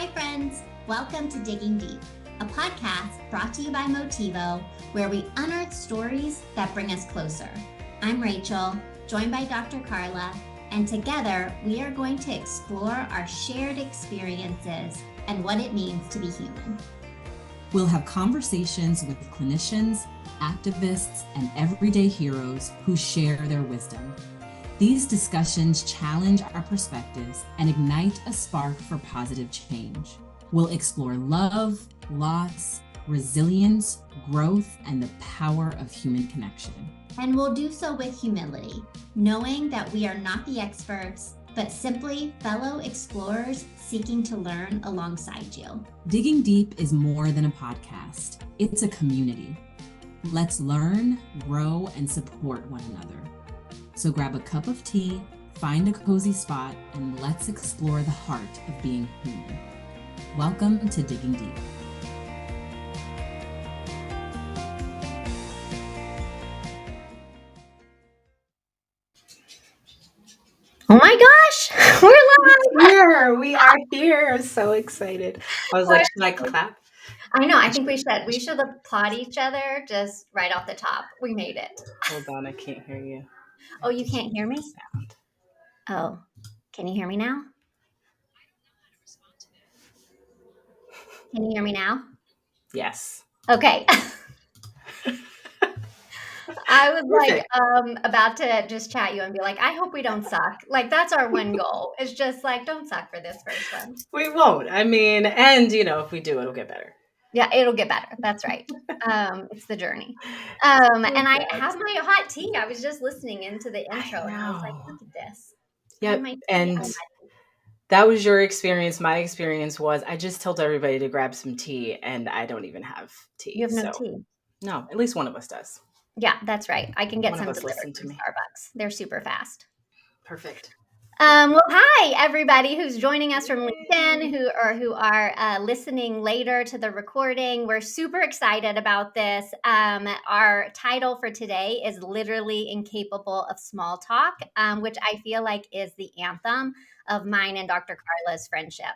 Hi, friends. Welcome to Digging Deep, a podcast brought to you by Motivo, where we unearth stories that bring us closer. I'm Rachel, joined by Dr. Carla, and together we are going to explore our shared experiences and what it means to be human. We'll have conversations with clinicians, activists, and everyday heroes who share their wisdom. These discussions challenge our perspectives and ignite a spark for positive change. We'll explore love, loss, resilience, growth, and the power of human connection. And we'll do so with humility, knowing that we are not the experts, but simply fellow explorers seeking to learn alongside you. Digging Deep is more than a podcast. It's a community. Let's learn, grow, and support one another. So grab a cup of tea, find a cozy spot, and let's explore the heart of being human. Welcome to Digging Deep. Oh my gosh, we're live! We are here. So excited. I was like, should I clap? I know, I think we should. We should applaud each other just right off the top. We made it. Hold on, I can't hear you. Oh, you can't hear me? Sound. Oh, can you hear me now? Can you hear me now? Yes. Okay. I was Perfect. like about to just chat you and be like, I hope we don't suck. Like, that's our one goal. It's just like, don't suck for this first one. We won't. I mean, and if we do, it'll get better. Yeah, it'll get better. That's right. It's the journey. And I have my hot tea. I was just listening into the intro and I was like, look at this. Yep. And that was your experience. My experience was I just told everybody to grab some tea and I don't even have tea. You have no tea? No, at least one of us does. Yeah, that's right. I can get some delivered from Starbucks. They're super fast. Perfect. Well, hi everybody who's joining us from LinkedIn, who are listening later to the recording. We're super excited about this. Our title for today is literally "Incapable of Small Talk," which I feel like is the anthem of mine and Dr. Carla's friendship.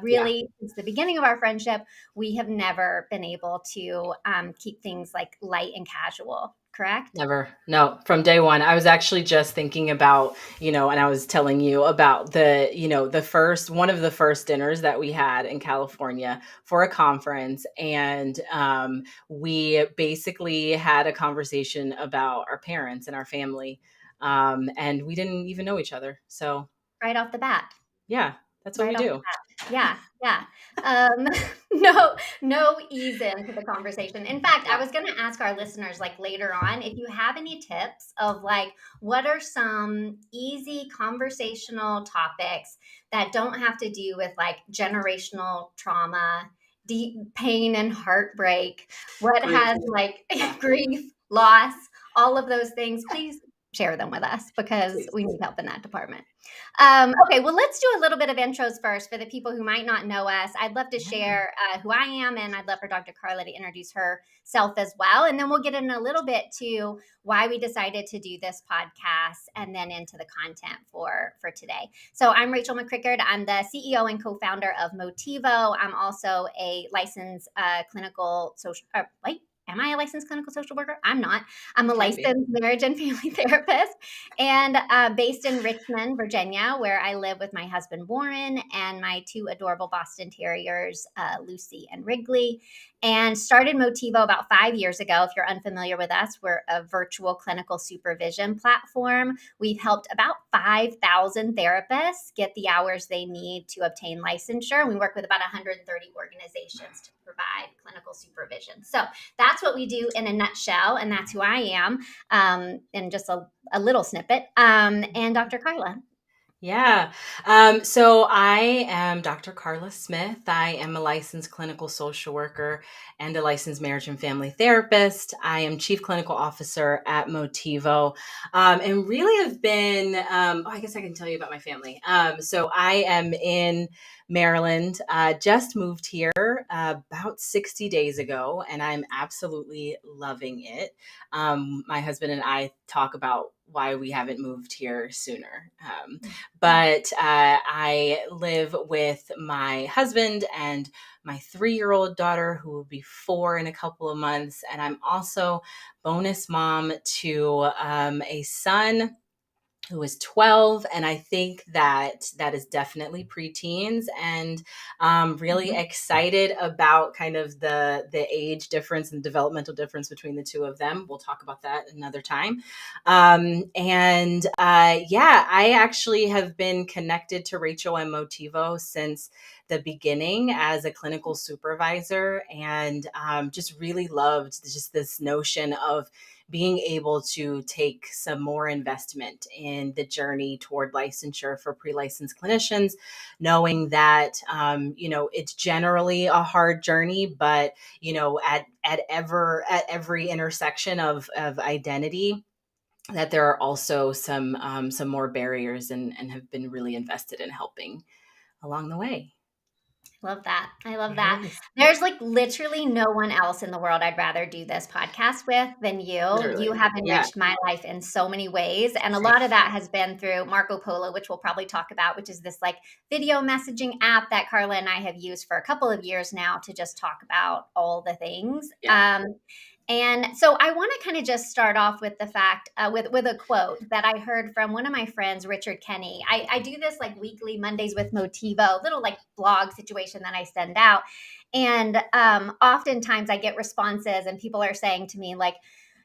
Really, since the beginning of our friendship, we have never been able to keep things like light and casual. Correct? Never. No, from day one. I was actually just thinking about, and I was telling you about one of the first dinners that we had in California for a conference. And we basically had a conversation about our parents and our family. And we didn't even know each other. So right off the bat. Yeah, that's what we do. Yeah. No ease into the conversation. In fact, I was going to ask our listeners like later on, if you have any tips of like, what are some easy conversational topics that don't have to do with like generational trauma, deep pain and heartbreak, what has like grief, loss, all of those things, please share them with us because we need help in that department. Okay, well, let's do a little bit of intros first for the people who might not know us. I'd love to share who I am, and I'd love for Dr. Carla to introduce herself as well. And then we'll get in a little bit to why we decided to do this podcast and then into the content for today. So I'm Rachel McCrickard. I'm the CEO and co-founder of Motivo. I'm also a licensed clinical social Am I a licensed clinical social worker? I'm not. I'm a licensed marriage and family therapist and based in Richmond, Virginia, where I live with my husband, Warren, and my two adorable Boston Terriers, Lucy and Wrigley, and started Motivo about 5 years ago. If you're unfamiliar with us, we're a virtual clinical supervision platform. We've helped about 5,000 therapists get the hours they need to obtain licensure. We work with about 130 organizations to provide clinical supervision. So that's what we do in a nutshell, and that's who I am, in just a little snippet. And Dr. Carla. Yeah. So I am Dr. Carla Smith. I am a licensed clinical social worker and a licensed marriage and family therapist. I am chief clinical officer at Motivo, and really have been, I guess I can tell you about my family. So I am in Maryland, just moved here about 60 days ago, and I'm absolutely loving it. My husband and I talk about why we haven't moved here sooner. But I live with my husband and my 3-year-old daughter, who will be 4 in a couple of months. And I'm also bonus mom to a son who is 12, and I think that that is definitely preteens, and really excited about kind of the age difference and developmental difference between the two of them. We'll talk about that another time. And yeah, I actually have been connected to Rachel and Motivo since the beginning as a clinical supervisor, and just really loved just this notion of being able to take some more investment in the journey toward licensure for pre-licensed clinicians, knowing that it's generally a hard journey, but at every intersection of identity, that there are also some more barriers, and have been really invested in helping along the way. Love that. I love that. Yes. There's like literally no one else in the world I'd rather do this podcast with than you. You Literally. have Yeah. enriched my life in so many ways. And a Same. lot of that has been through Marco Polo, which we'll probably talk about, which is this like video messaging app that Carla and I have used for a couple of years now to just talk about all the things. Yeah. And so I want to kind of just start off with the fact, with a quote that I heard from one of my friends, Richard Kenny. I do this like weekly Mondays with Motivo, little like blog situation that I send out. And oftentimes I get responses and people are saying to me like,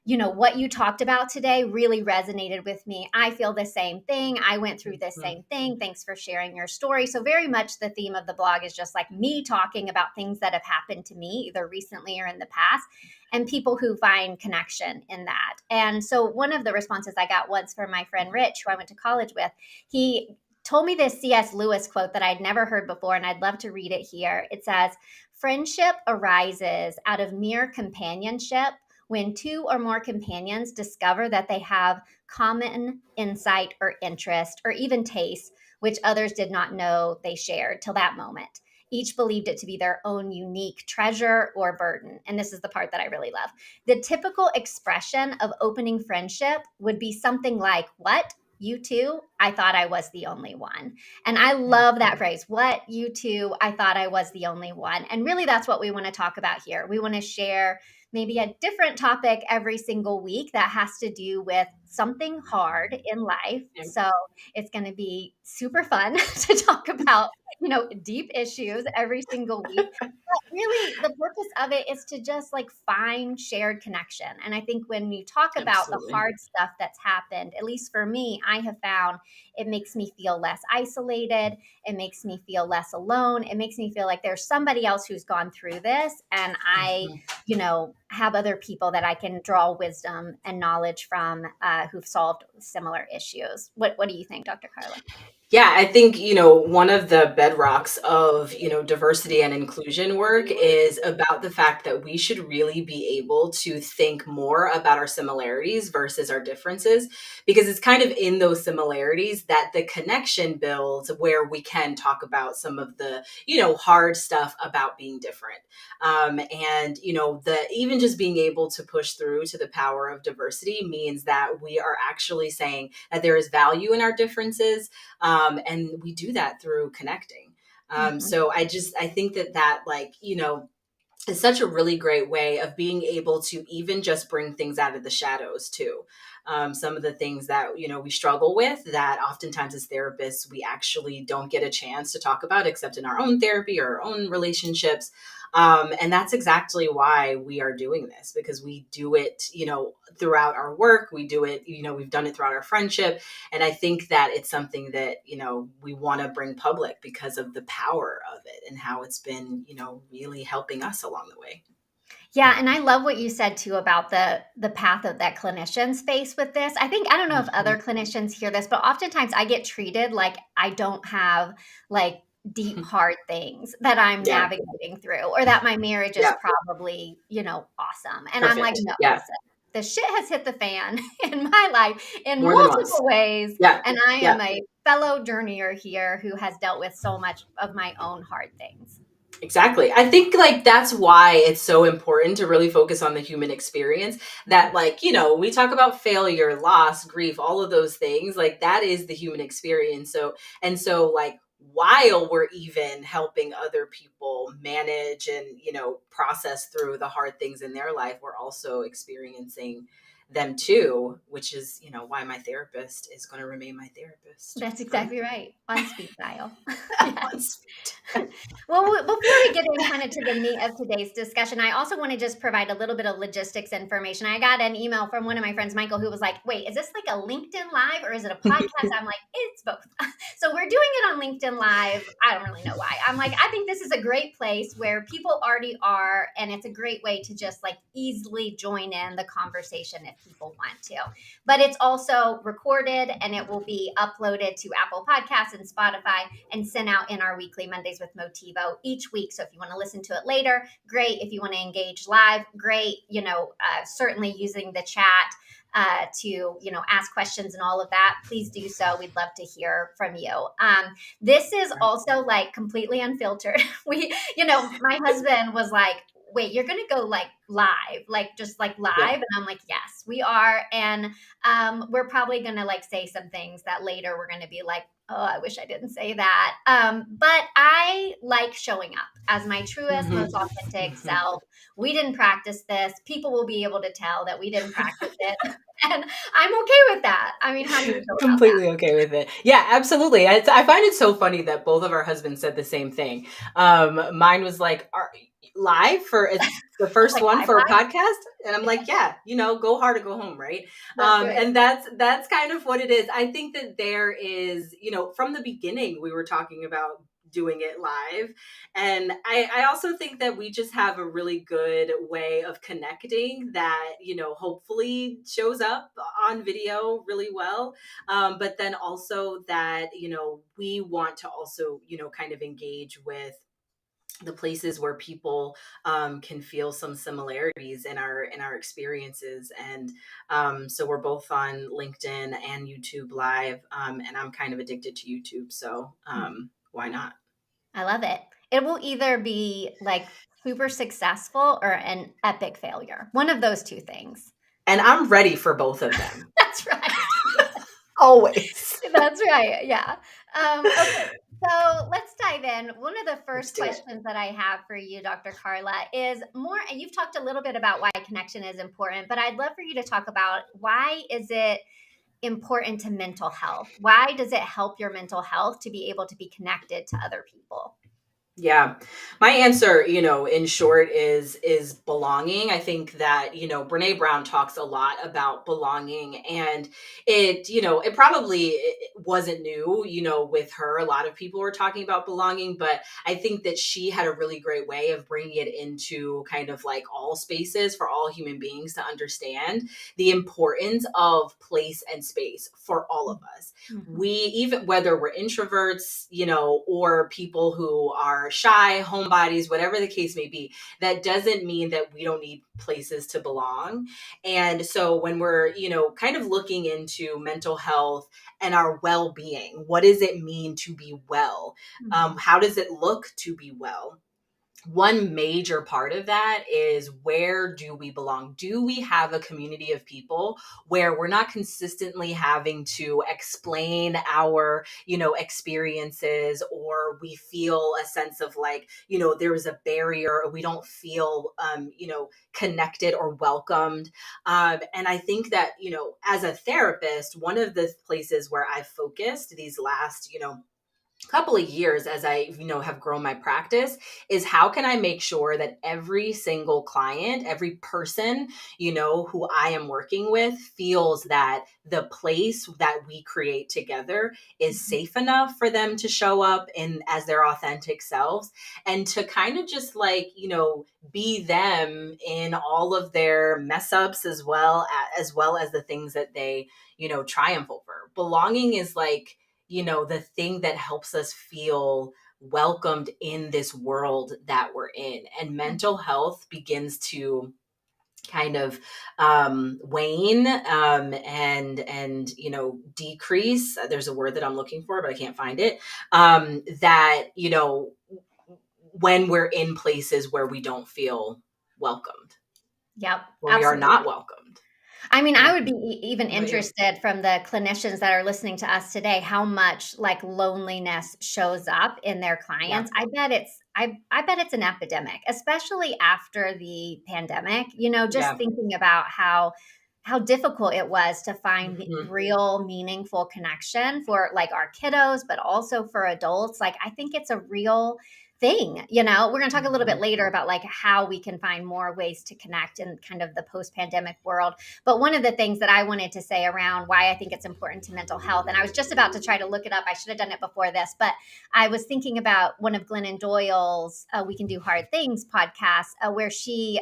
what you talked about today really resonated with me. I feel the same thing. I went through this same thing. Thanks for sharing your story. So very much the theme of the blog is just like me talking about things that have happened to me, either recently or in the past, and people who find connection in that. And so one of the responses I got once from my friend Rich, who I went to college with, he told me this C.S. Lewis quote that I'd never heard before, and I'd love to read it here. It says, "Friendship arises out of mere companionship when two or more companions discover that they have common insight or interest or even taste, which others did not know they shared till that moment. Each believed it to be their own unique treasure or burden." And this is the part that I really love. "The typical expression of opening friendship would be something like, 'What? You too? I thought I was the only one.'" And I love that phrase. What? You too? I thought I was the only one. And really, that's what we want to talk about here. We want to share maybe a different topic every single week that has to do with something hard in life. Yeah. So it's going to be super fun to talk about, deep issues every single week. But really, the purpose of it is to just like find shared connection. And I think when you talk about the Absolutely. hard stuff that's happened, at least for me, I have found it makes me feel less isolated. It makes me feel less alone. It makes me feel like there's somebody else who's gone through this, and I have other people that I can draw wisdom and knowledge from, who've solved similar issues. What do you think, Dr. Carla? Yeah, I think, one of the bedrocks of, diversity and inclusion work is about the fact that we should really be able to think more about our similarities versus our differences, because it's kind of in those similarities that the connection builds, where we can talk about some of the, hard stuff about being different. And, even just being able to push through to the power of diversity means that we are actually saying that there is value in our differences. And we do that through connecting. So I think that is such a really great way of being able to even just bring things out of the shadows too. Some of the things that, we struggle with, that oftentimes as therapists, we actually don't get a chance to talk about except in our own therapy or our own relationships. And that's exactly why we are doing this, because we do it, throughout our work. We do it, we've done it throughout our friendship. And I think that it's something that, we want to bring public because of the power of it and how it's been, really helping us along the way. Yeah, and I love what you said too about the path of that clinicians face with this. I don't know if other clinicians hear this, but oftentimes I get treated like I don't have like deep hard things that I'm Yeah. navigating through, or that my marriage is Yeah. probably, awesome. And I'm like, Perfect. no, Yeah. listen, the shit has hit the fan in my life in More than once. multiple ways. Yeah. And I Yeah. am a fellow journeyer here who has dealt with so much of my own hard things. Exactly. I think like that's why it's so important to really focus on the human experience, that like, we talk about failure, loss, grief, all of those things, like that is the human experience. So like while we're even helping other people manage and, process through the hard things in their life, we're also experiencing them too, which is, why my therapist is going to remain my therapist That's forever. exactly right. On speed dial. Yeah. On speed. Well, before we get in kind of to the meat of today's discussion, I also want to just provide a little bit of logistics information. I got an email from one of my friends, Michael, who was like, wait, is this like a LinkedIn Live or is it a podcast? I'm like, it's both. So we're doing it on LinkedIn Live. I don't really know why. I'm like, I think this is a great place where people already are. And it's a great way to just like easily join in the conversation if people want to. But it's also recorded and it will be uploaded to Apple Podcasts and Spotify and sent out in our weekly Mondays with Motivo each week. So if you want to listen to it later, great. If you want to engage live, great. Certainly using the chat to ask questions and all of that, please do so. We'd love to hear from you. This is also like completely unfiltered. My husband was like, wait, you're gonna go like live, like just like live? Yeah. And I'm like, yes, we are. And we're probably gonna like say some things that later we're gonna be like, oh, I wish I didn't say that. But I like showing up as my truest, most authentic self. We didn't practice this. People will be able to tell that we didn't practice it. And I'm okay with that. I mean, how do you feel about that? Completely okay with it. Yeah, absolutely. I find it so funny that both of our husbands said the same thing. Mine was like, live for the first Like one live, for a live? podcast, and I'm like, yeah, go hard or go home, right? That's right. And that's kind of what it is. I think that there is, from the beginning we were talking about doing it live, and I also think that we just have a really good way of connecting that, hopefully shows up on video really well. But then also that, we want to also, kind of engage with the places where people can feel some similarities in our experiences. And so we're both on LinkedIn and YouTube Live, and I'm kind of addicted to YouTube, so why not? I love it. It will either be like super successful or an epic failure. One of those two things. And I'm ready for both of them. That's right. Always. That's right. Yeah. Okay. So let's dive in. One of the Let's first do it. questions that I have for you, Dr. Carla, is more, and you've talked a little bit about why connection is important, but I'd love for you to talk about why is it important to mental health? Why does it help your mental health to be able to be connected to other people? Yeah. My answer, in short is belonging. I think that, Brene Brown talks a lot about belonging, and it probably it wasn't new, with her. A lot of people were talking about belonging, but I think that she had a really great way of bringing it into kind of like all spaces for all human beings to understand the importance of place and space for all of us. Mhm. We, even whether we're introverts, or people who are shy, homebodies, whatever the case may be, that doesn't mean that we don't need places to belong. And so when we're, kind of looking into mental health and our well-being, what does it mean to be well? Mhm. How does it look to be well? One major part of that is, where do we belong? Do we have a community of people where we're not consistently having to explain our, experiences, or we feel a sense of like, there is a barrier, or we don't feel, connected or welcomed. And I think that, as a therapist, one of the places where I've focused these last, couple of years as I, have grown my practice, is how can I make sure that every single client, every person, who I am working with, feels that the place that we create together is Mhm. safe enough for them to show up in as their authentic selves, and to kind of just like, be them in all of their mess ups, as well as the things that they, triumph over. Belonging is like, the thing that helps us feel welcomed in this world that we're in. And mental health begins to kind of wane, and decrease. There's a word that I'm looking for, but I can't find it. That when we're in places where we don't feel welcomed, Yep, where we are absolutely. not welcomed. I mean, Yeah. I would be even How about you? interested from the clinicians that are listening to us today, how much like loneliness shows up in their Yeah. clients. I bet it's an epidemic, especially after the pandemic. Just Yeah. thinking about how difficult it was to find Mhm. real meaningful connection for like our kiddos, but also for adults. Like I think it's a real thing. We're going to talk a little bit Mhm. later about like how we can find more ways to connect in kind of the post-pandemic world. But one of the things that I wanted to say around why I think it's important to mental health, and I was just about to try to look it up, I should have done it before this, but I was thinking about one of Glennon Doyle's We Can Do Hard Things podcast, where she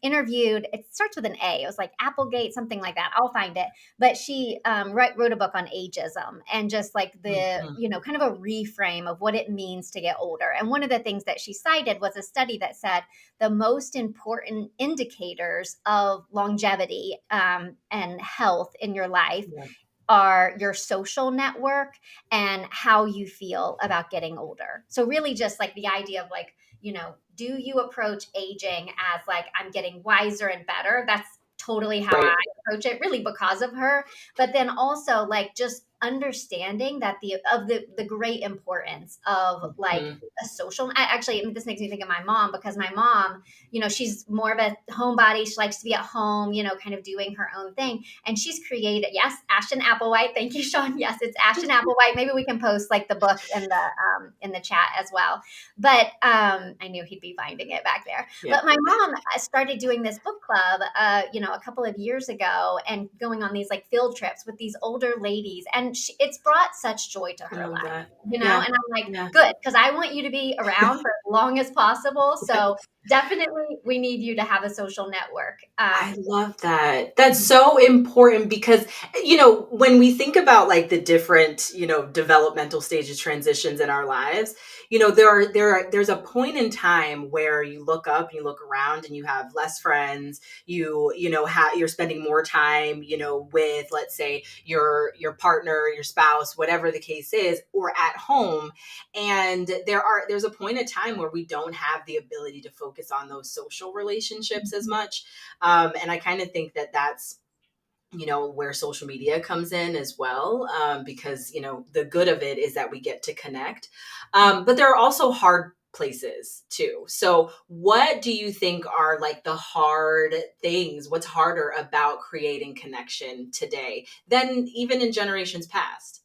interviewed, it starts with an A, it was like Applegate, something like that, I'll find it, but she wrote a book on ageism and just like the Mhm. kind of a reframe of what it means to get older. And one of the things that she cited was a study that said the most important indicators of longevity and health in your life Yeah. are your social network and how you feel about getting older. So, really, just like the idea of like, do you approach aging as like, I'm getting wiser and better? That's totally how I Right. approach it, really because of her. But then also, like, just understanding that the great importance of like Mhm. a social. Actually, this makes me think of my mom, because my mom, she's more of a homebody. She likes to be at home, kind of doing her own thing. And she's created, yes, Ashton Applewhite. Thank you, Sean. Yes, it's Ashton Applewhite. Maybe we can post like the book in the chat as well. But I knew he'd be finding it back there. Yeah. But my mom started doing this book club, a couple of years ago, and going on these like field trips with these older ladies, and it's brought such joy to I her love life. that. And Yeah. I'm like, Yeah. good, because I want you to be around for as long as possible. So definitely, we need you to have a social network. I love that. That's so important because, when we think about like the different, developmental stages, transitions in our lives, there's a point in time where you look up, you look around and you have less friends, you're spending more time, with, let's say, your partner, your spouse, whatever the case is, or at home. And there's a point in time where we don't have the ability to focus on those social relationships as much. And I kind of think that that's, where social media comes in as well, because, the good of it is that we get to connect. But there are also hard places too. So what do you think are like the hard things? What's harder about creating connection today than even in generations past?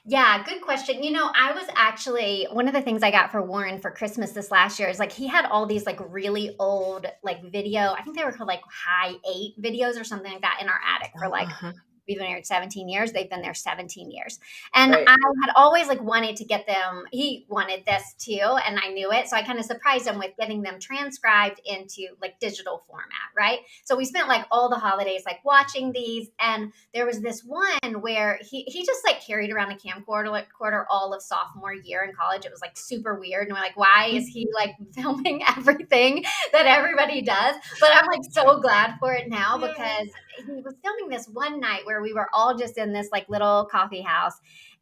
Yeah, good question. I was actually one of the things I got for Warren for Christmas this last year is like he had all these like really old like video. I think they were called like high eight videos or something like that in our attic for like Uh-huh. we've been married 17 years. They've been there 17 years. And Right. I had always like wanted to get them. He wanted this too. And I knew it. So I kind of surprised him with getting them transcribed into like digital format. Right. So we spent like all the holidays like watching these. And there was this one where he just like carried around a camcorder like quarter all of sophomore year in college. It was like super weird. And we're like, why is he like filming everything that everybody does? But I'm like so glad for it now, Yeah. because he was filming this one night where we were all just in this like little coffee house,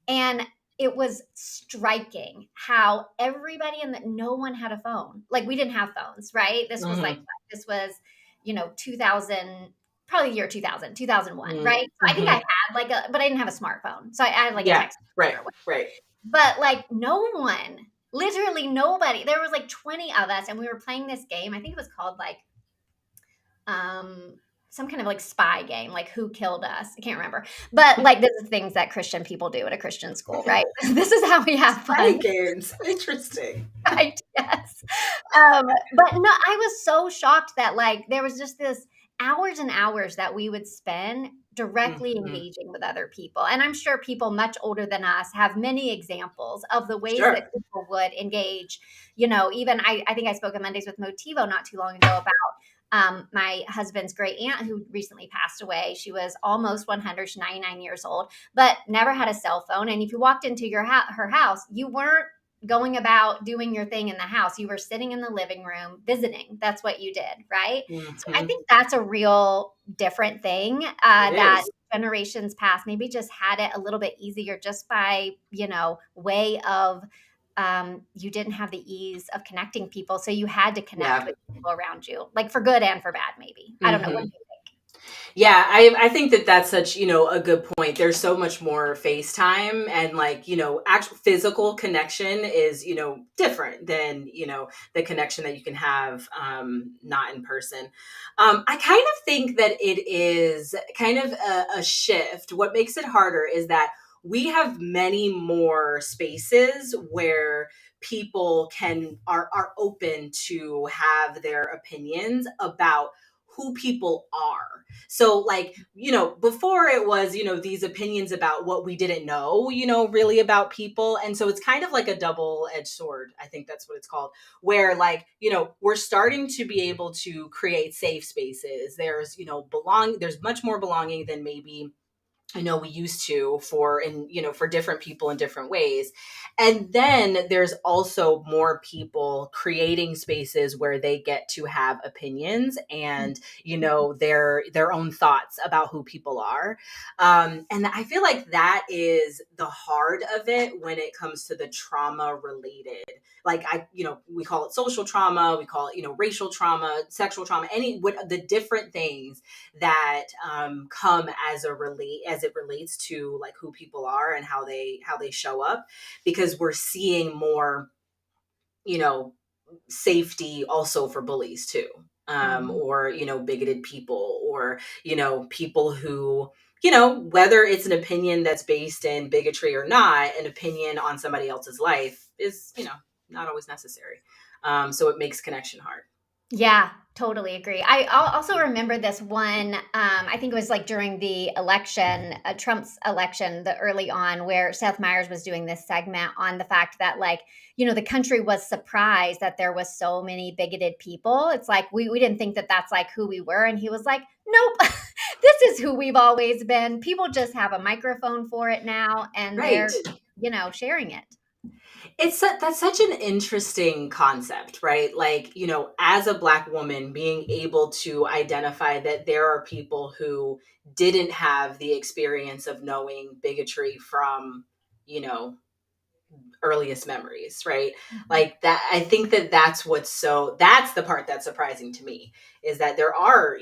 and it was striking how everybody no one had a phone. Like we didn't have phones, right? This was like Mhm. this was 2000, probably year 2000, 2001, Mm. right? So I think I Mhm. had like but I didn't have a smartphone, so I had like a Yeah. text Right. or whatever. Right. But like no one, literally nobody, there was like 20 of us, and we were playing this game. I think it was called like um some kind of like spy game, like who killed us, I can't remember. But like this is things that Christian people do at a Christian school, right? This is how we have Spy fun. games. Interesting. Right, yes. But no, I was so shocked that like there was just this hours and hours that we would spend directly Mhm. engaging with other people. And I'm sure people much older than us have many examples of the ways that Sure. people would engage. Even I think I spoke at Mondays with Motivo not too long ago about my husband's great aunt who recently passed away. She was almost 100, she's 99 years old, but never had a cell phone. And if you walked into her house, you weren't going about doing your thing in the house. You were sitting in the living room visiting. That's what you did, right? So I Mhm. think that's a real different thing It that is. generations past maybe just had it a little bit easier just by, way of you didn't have the ease of connecting people, so you had to connect Yeah. with people around you, like for good and for bad, maybe. I don't know. What Hmm. do you Yeah, I think that that's such, a good point. There's so much more FaceTime and like, actual physical connection is, different than, the connection that you can have not in person. I kind of think that it is kind of a shift. What makes it harder is that we have many more spaces where people are open to have their opinions about who people are. So like, before it was, these opinions about what we didn't know, really about people. And so it's kind of like a double-edged sword. I think that's what it's called, where like, we're starting to be able to create safe spaces. There's, there's much more belonging than maybe I know we used to for different people in different ways. And then there's also more people creating spaces where they get to have opinions and, their own thoughts about who people are. And I feel like that is the heart of it when it comes to the trauma related. Like we call it social trauma, we call it, racial trauma, sexual trauma, the different things that come as it relates to like who people are and how they show up, because we're seeing more, you know safety also for bullies too, think? or bigoted people, or people who, whether it's an opinion that's based in bigotry or not, an opinion on somebody else's life is, not always necessary. So it makes connection hard. Yeah, totally agree. also remember this one. I think it was like during the election, Trump's election, the early on, where Seth Meyers was doing this segment on the fact that, like, the country was surprised that there was so many bigoted people. It's like we didn't think that that's like who we were, and he was like, "Nope, this is who we've always been. People just have a microphone for it now, and Right. they're sharing it." That's such an interesting concept, right? Like, as a Black woman, being able to identify that there are people who didn't have the experience of knowing bigotry from, you know, earliest memories, right? Mhm. Like that, I think that that's the part that's surprising to me, is that there are,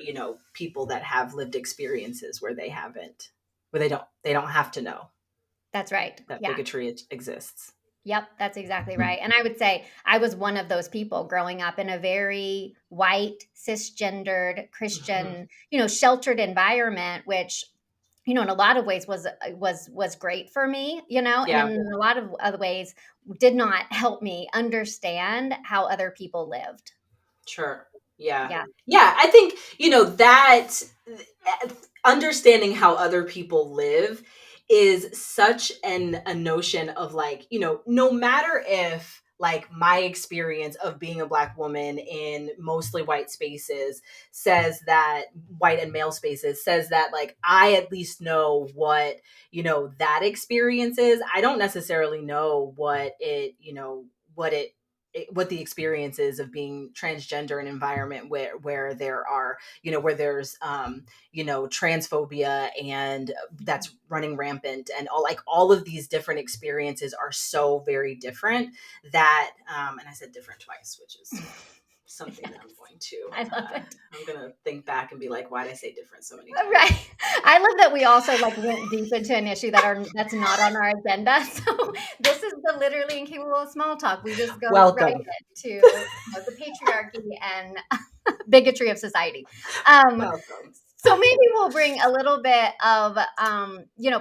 people that have lived experiences where where they don't have to know That's right. that Yeah. bigotry exists. Yep, that's exactly right. And I would say I was one of those people growing up in a very white, cisgendered, Hmm. Christian, sheltered environment, which, in a lot of ways was great for me, and Yeah. in a lot of other ways did not help me understand how other people lived. Sure. Yeah. Yeah. Yeah. I think, that understanding how other people live is such a notion of like, no matter if like my experience of being a Black woman in mostly white spaces says that white and male spaces says that like I at least know what, that experience is. I don't necessarily know what the experience is of being transgender in an environment where there are, where there's transphobia and that's running rampant, and all of these different experiences are so very different that and I said different twice, which is something that Yes, I love uh, it. I'm gonna think back and be like, why did I say different so many Right. times? I love that we also like went deep into an issue that's not on our agenda. So this is the literally incapable of small talk. We just go right Welcome. into the patriarchy and bigotry of society. Um, Welcome. so maybe we'll bring a little bit of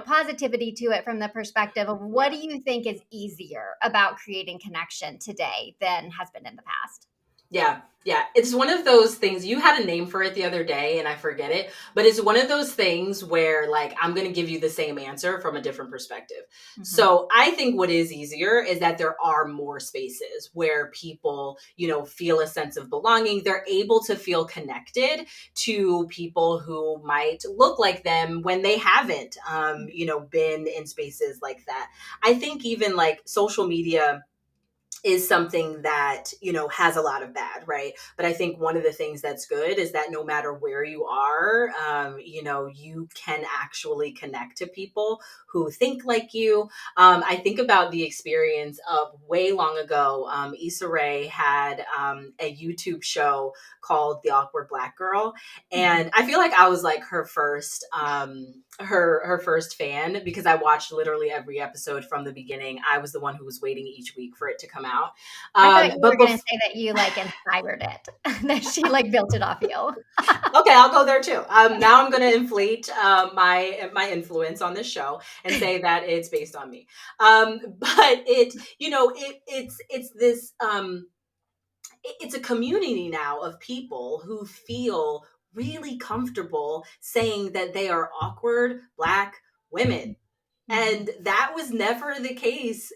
positivity to it from the perspective of what Yeah. do you think is easier about creating connection today than has been in the past? Yeah, yeah. It's one of those things. You had a name for it the other day and I forget it, but it's one of those things where like I'm going to give you the same answer from a different perspective. Mhm. So, I think what is easier is that there are more spaces where people, feel a sense of belonging. They're able to feel connected to people who might look like them when they haven't been in spaces like that. I think even like social media is something that, has a lot of bad, right? But I think one of the things that's good is that no matter where you are, you can actually connect to people who think like you. I think about the experience of way long ago. Issa Rae had a YouTube show called The Awkward Black Girl. And I feel like I was like her first her first fan, because I watched literally every episode from the beginning. I was the one who was waiting each week for it to come out. I thought you But were going to say that you like inspired it, that she like built it off you. Okay, I'll go there too. Now I'm going to inflate my influence on this show and say that it's based on me. But it's this it's a community now of people who feel really comfortable saying that they are awkward Black women. And that was never the case,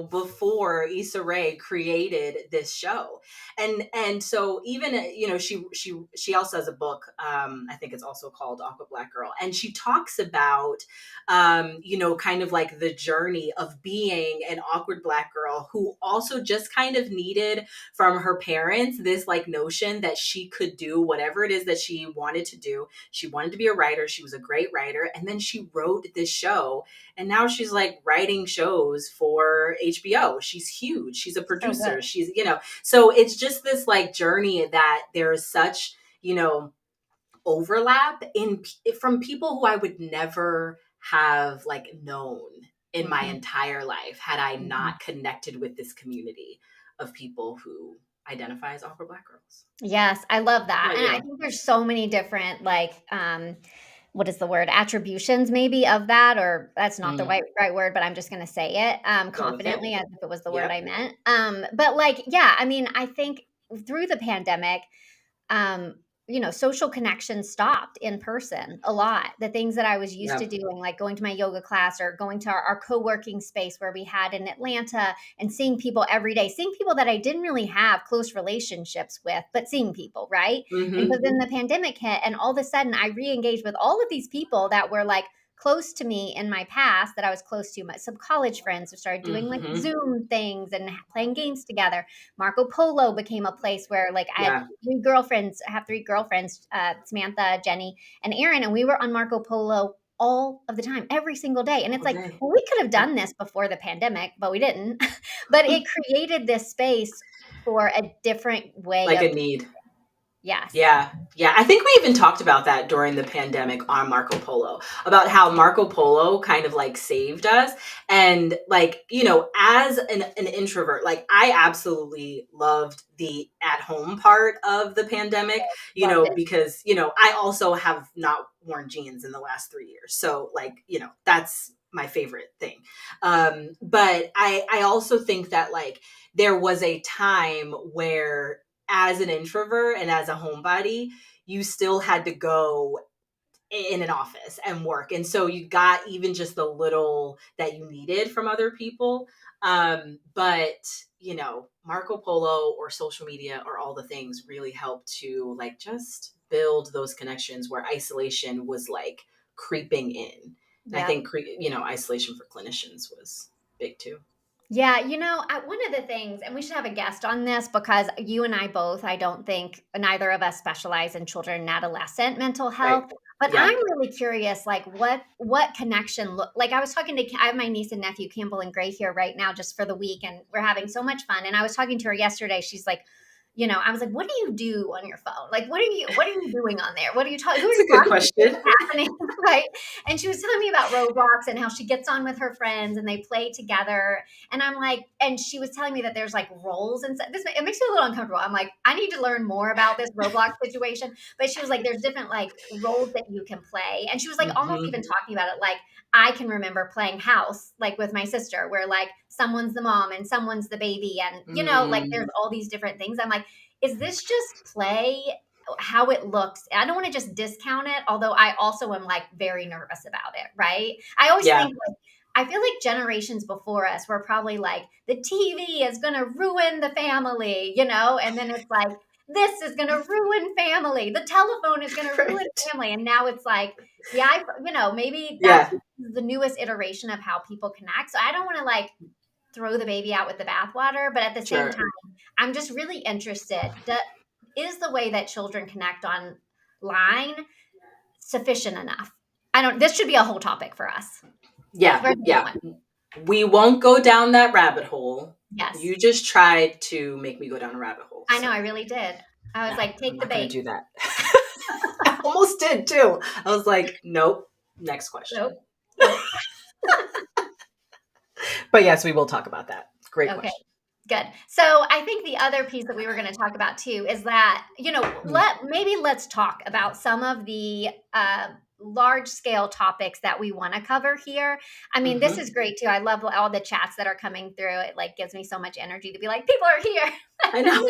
before Issa Rae created this show. And so even, she also has a book, I think it's also called Awkward Black Girl. And she talks about, kind of like the journey of being an awkward Black girl who also just kind of needed from her parents this like notion that she could do whatever it is that she wanted to do. She wanted to be a writer. She was a great writer. And then she wrote this show. And now she's like writing shows for HBO. She's huge. She's a producer. good. She's, so it's just this like journey that there's such, overlap from people who I would never have like known in my entire life had I not connected with this community of people who identify as awkward Black girls. Yes, I love that. How about And I you? think there's so many different like what is the word? Attributions maybe of that, or that's not the Mm, right word, but I'm just going to say it go with it. confidently as if it was the word Yep. I meant. But like, yeah, I mean, I think through the pandemic, um, social connections stopped in person a lot. The things that I was used to Yep. doing, like going to my yoga class or going to our co-working space where we had in Atlanta, and seeing people every day, seeing people that I didn't really have close relationships with, but seeing people, right? And so Mm-hmm. then the pandemic hit, and all of a sudden I re-engaged with all of these people that were like close to me in my past, that I was close to. Some college friends who started doing like Mm-hmm. Zoom things and playing games together. Marco Polo became a place where like I had Yeah. I have three girlfriends, Samantha, Jenny, and Erin, and we were on Marco Polo all of the time, every single day. And it's All like, day. well, we could have Yep. done this before the pandemic, but we didn't. But it created this space for a different way Like of, a need. yes, Yeah. Yeah. I think we even talked about that during the pandemic on Marco Polo, about how Marco Polo kind of like saved us. And like, as an introvert, like I absolutely loved the at home part of the pandemic, loved it. because, I also have not worn jeans in the last 3 years. So like, that's my favorite thing. But I also think that like there was a time where, as an introvert and as a homebody, you still had to go in an office and work. And so you got even just the little that you needed from other people. But, Marco Polo or social media or all the things really helped to like just build those connections where isolation was like creeping in. And I Yep. think, isolation for clinicians was big too. Yeah, one of the things, and we should have a guest on this because you and I both, I don't think neither of us specialize in children and adolescent mental Right. health. But Yeah. I'm really curious, like what connection look like. I was talking to, I have my niece and nephew Campbell and Gray here right now just for the week, and we're having so much fun. And I was talking to her yesterday. She's like, I was like, "What do you do on your phone? Like, what are you doing on there? What are you talking? Who are It's a you good talking to? question. What's happening?" Right? And she was telling me about Roblox and how she gets on with her friends and they play together. And I'm like, and she was telling me that there's like roles and stuff. It makes me a little uncomfortable. I'm like, I need to learn more about this Roblox situation. But she was like, there's different like roles that you can play. And she was like almost Hmm. even talking about it like, I can remember playing house like with my sister, where like someone's the mom and someone's the baby. And, like there's all these different things. I'm like, is this just play? How it looks. I don't want to just discount it, although I also am like very nervous about it, right? I always Yeah. think like, I feel like generations before us were probably like, the TV is going to ruin the family, and then it's like, this is going to ruin family. The telephone is going to ruin Right. family. And now it's like, maybe that's Yeah. the newest iteration of how people connect. So I don't want to like throw the baby out with the bathwater, but at the same Sure. time, I'm just really interested. Is the way that children connect online sufficient enough? I don't. This should be a whole topic for us. Yeah. Where's the Yeah. one? We won't go down that rabbit hole. Yes, You just tried to make me go down a rabbit hole. I know. So I really did. I was no, like, I'm take the not going bait. to do that. I almost did too. I was like, nope. Next question. Nope. Nope. But yes, we will talk about that. Great Okay. question. Good. So I think the other piece that we were going to talk about too is that, let's talk about some of the large scale topics that we want to cover here. I mean, this Mm-hmm. is great too. I love all the chats that are coming through. It like gives me so much energy to be like, people are here. I know.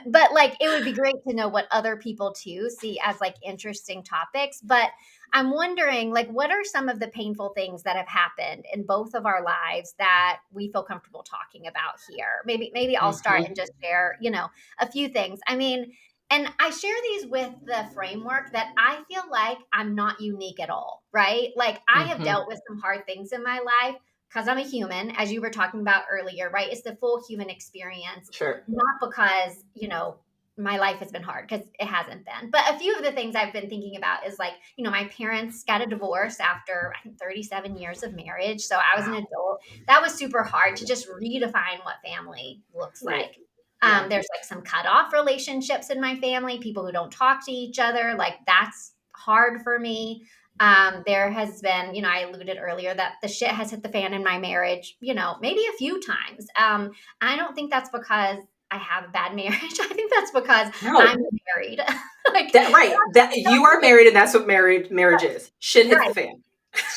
But like, it would be great to know what other people too see as like interesting topics. But I'm wondering, like, what are some of the painful things that have happened in both of our lives that we feel comfortable talking about here? Maybe I'll start Mm-hmm. and just share, a few things. I mean, and I share these with the framework that I feel like I'm not unique at all, right? Like, I have Mm-hmm. dealt with some hard things in my life because I'm a human, as you were talking about earlier, right? It's the full human experience, Sure. not because, my life has been hard, because it hasn't been. But a few of the things I've been thinking about is like, my parents got a divorce after I think 37 years of marriage. So I was an Wow. adult. That was super hard to just redefine what family looks Right. like. Yeah. There's like some cut off relationships in my family, people who don't talk to each other. Like, that's hard for me. There has been, I alluded earlier that the shit has hit the fan in my marriage, maybe a few times. I don't think that's because I have a bad marriage. I think that's because I'm No. married. Like, That right. That you are married, and that's what marriage is. Shit hits the right. fan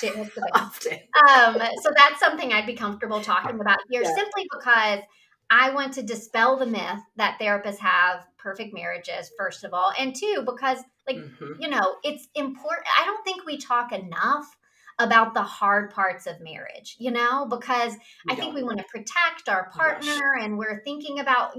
Shit hits the fan. often. So that's something I'd be comfortable talking about here, Yeah. simply because I want to dispel the myth that therapists have perfect marriages, first of all. And two, because, like, Mm-hmm. it's important. I don't think we talk enough about the hard parts of marriage, because We I think don't. we want to protect our Oh my gosh. partner and we're thinking about,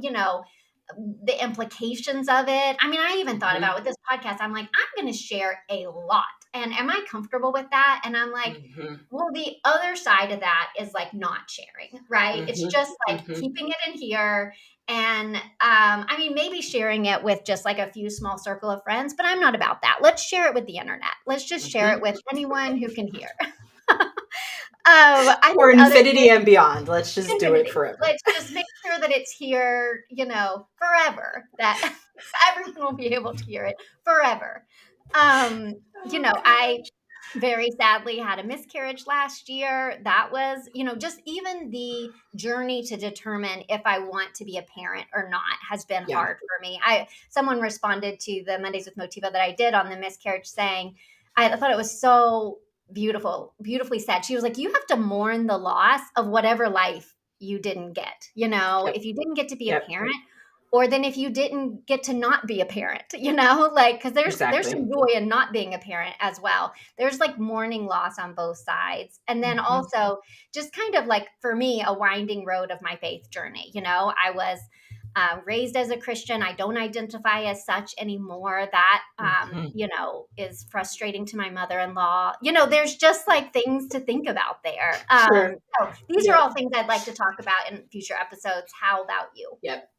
the implications of it. I mean, I even thought Mm-hmm. about with this podcast, I'm like, I'm going to share a lot. And am I comfortable with that? And I'm like, Mm-hmm. well, the other side of that is like not sharing, right? It's Mm-hmm. just like Mm-hmm. keeping it in here. And I mean, maybe sharing it with just like a few small circle of friends, but I'm not about that. Let's share it with the internet. Let's just share Mm-hmm. it with anyone who can hear. I For think other infinity and beyond. Let's just do it infinity. forever. Let's just make sure that it's here, forever. That everyone will be able to hear it forever. I very sadly had a miscarriage last year. That was, just even the journey to determine if I want to be a parent or not has been Yeah. hard for me. Someone responded to the Mondays with Motivo that I did on the miscarriage saying, I thought it was so beautifully said. She was like, you have to mourn the loss of whatever life you didn't get. Yep. If you didn't get to be a Yep. parent, or then if you didn't get to not be a parent, like, because there's Exactly. some joy in not being a parent as well. There's like mourning loss on both sides, and then Mm-hmm. also just kind of like, for me, a winding road of my faith journey. I was raised as a Christian. I don't identify as such anymore. That Mm-hmm. is frustrating to my mother-in-law. There's just like things to think about there. Sure. So these are Yep. all things I'd like to talk about in future episodes. How about you? Yep.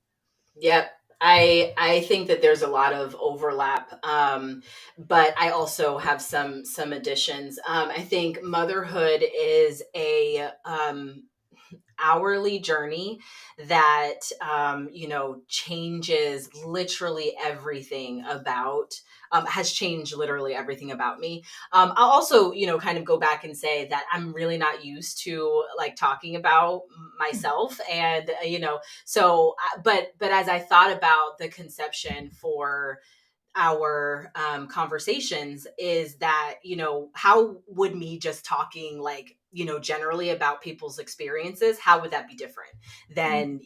Yep. I think that there's a lot of overlap, but I also have some additions. I think motherhood is a hourly journey that changes literally everything about has changed literally everything about me. I'll also kind of go back and say that I'm really not used to like talking about myself, and so but as I thought about the conception for our conversations, is that how would me just talking like generally about people's experiences, how would that be different than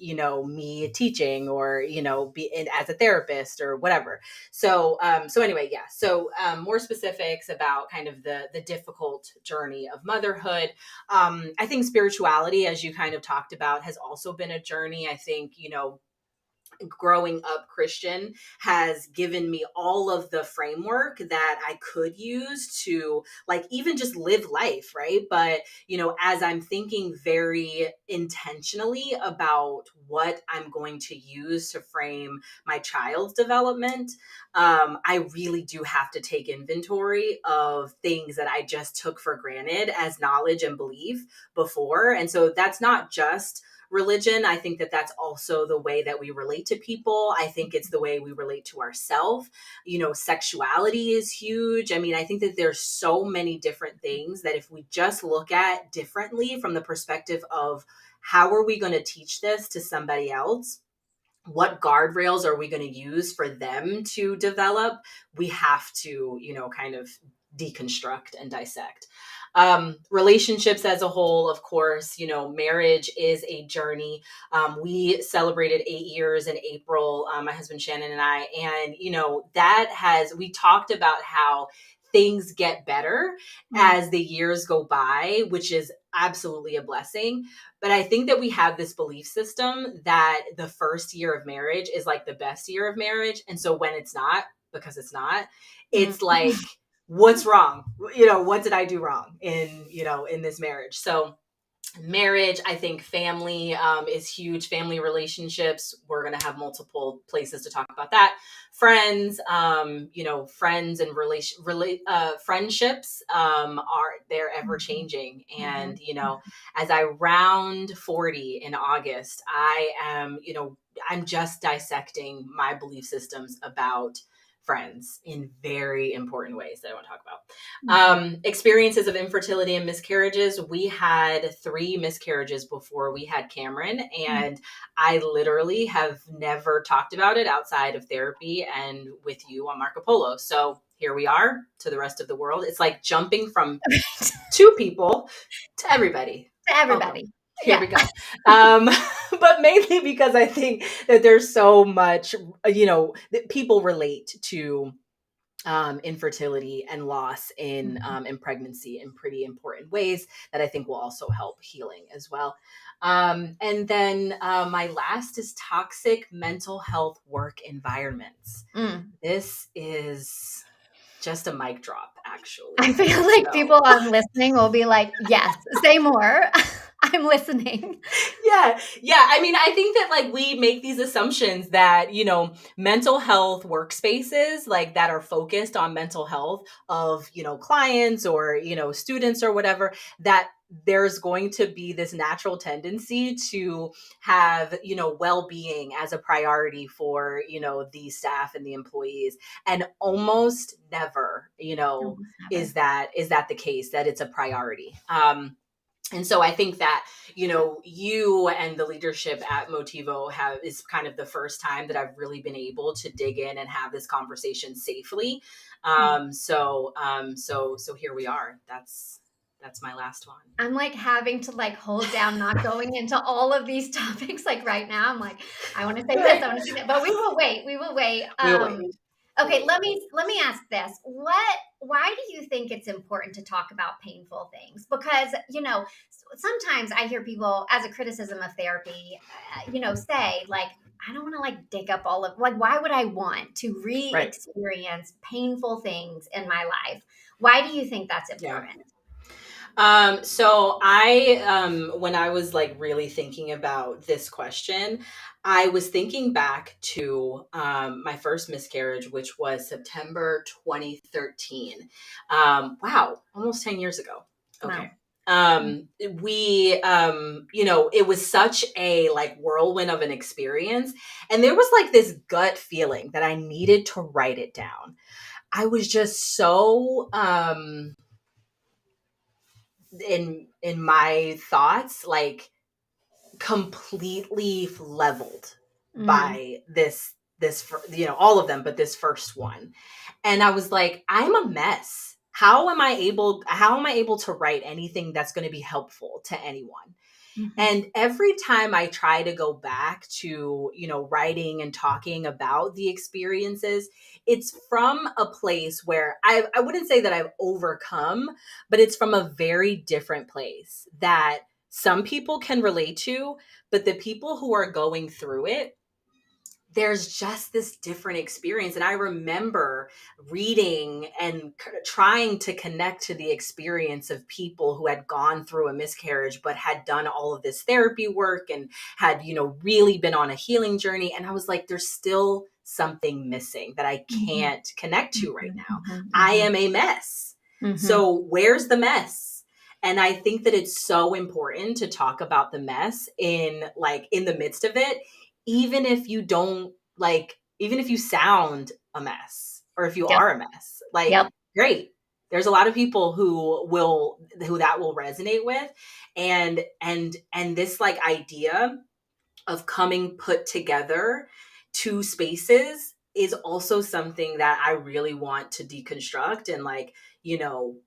me teaching or as a therapist or whatever. So anyway, yeah, so more specifics about kind of the difficult journey of motherhood. I think spirituality, as you kind of talked about, has also been a journey. I think growing up Christian has given me all of the framework that I could use to like even just live life, right? But, as I'm thinking very intentionally about what I'm going to use to frame my child's development, I really do have to take inventory of things that I just took for granted as knowledge and belief before. And so that's not just religion. I think that that's also the way that we relate to people. I think it's the way we relate to ourselves. Sexuality is huge. I mean, I think that there's so many different things that if we just look at differently from the perspective of how are we going to teach this to somebody else? What guardrails are we going to use for them to develop? We have to, kind of deconstruct and dissect. Relationships as a whole, of course, marriage is a journey. We celebrated 8 years in April, my husband Shannon and I, and we talked about how things get better as the years go by, which is absolutely a blessing. But I think that we have this belief system that the first year of marriage is like the best year of marriage. And so when it's not, because it's not, it's like, what's wrong? What did I do wrong in this marriage? So marriage, I think family is huge. Family relationships, we're going to have multiple places to talk about that. Friends, friends and friendships they're ever changing. And, as I round 40 in August, I'm just dissecting my belief systems about friends in very important ways that I want to talk about. Experiences of infertility and miscarriages. We had 3 miscarriages before we had Cameron, and I literally have never talked about it outside of therapy and with you on Marco Polo. So here we are to the rest of the world. It's like jumping from 2 people to everybody. To everybody. Here we go. But mainly because I think that there's so much, that people relate to infertility and loss in pregnancy in pretty important ways that I think will also help healing as well. And then my last is toxic mental health work environments. This is just a mic drop, actually. I feel like people listening will be like, yes, say more. I'm listening. Yeah. I mean, I think that like we make these assumptions that, mental health workspaces like that are focused on mental health of, clients or, students or whatever, that there's going to be this natural tendency to have, well-being as a priority for, the staff and the employees. And almost never, is that the case, that it's a priority. And so I think that, you and the leadership at Motivo is kind of the first time that I've really been able to dig in and have this conversation safely. So here we are. That's my last one. I'm like having to like hold down, not going into all of these topics like right now. I'm like, I want to say this, I want to say that, but we will wait. We'll wait. Okay, let me ask this. Why do you think it's important to talk about painful things? Because, sometimes I hear people as a criticism of therapy, say like, I don't want to like dig up all of like, why would I want to re-experience painful things in my life? Why do you think that's important? Yeah. So I, when I was like really thinking about this question, I was thinking back to my first miscarriage, which was September 2013. Wow, almost 10 years ago. Okay. Wow. It was such a like whirlwind of an experience. And there was like this gut feeling that I needed to write it down. I was just so, in my thoughts, like completely leveled by this all of them, but this first one. And I was like, I'm a mess. How am I able to write anything that's going to be helpful to anyone? And every time I try to go back to, writing and talking about the experiences, it's from a place where I wouldn't say that I've overcome, but it's from a very different place that some people can relate to, but the people who are going through it, there's just this different experience. And I remember reading and trying to connect to the experience of people who had gone through a miscarriage, but had done all of this therapy work and had, really been on a healing journey. And I was like, there's still something missing that I can't connect to right now. I am a mess. So where's the mess? And I think that it's so important to talk about the mess in the midst of it, even if you don't even if you sound a mess or if you Yep. are a mess, Yep. great. There's a lot of people who that will resonate with. And this idea of coming put together two spaces is also something that I really want to deconstruct and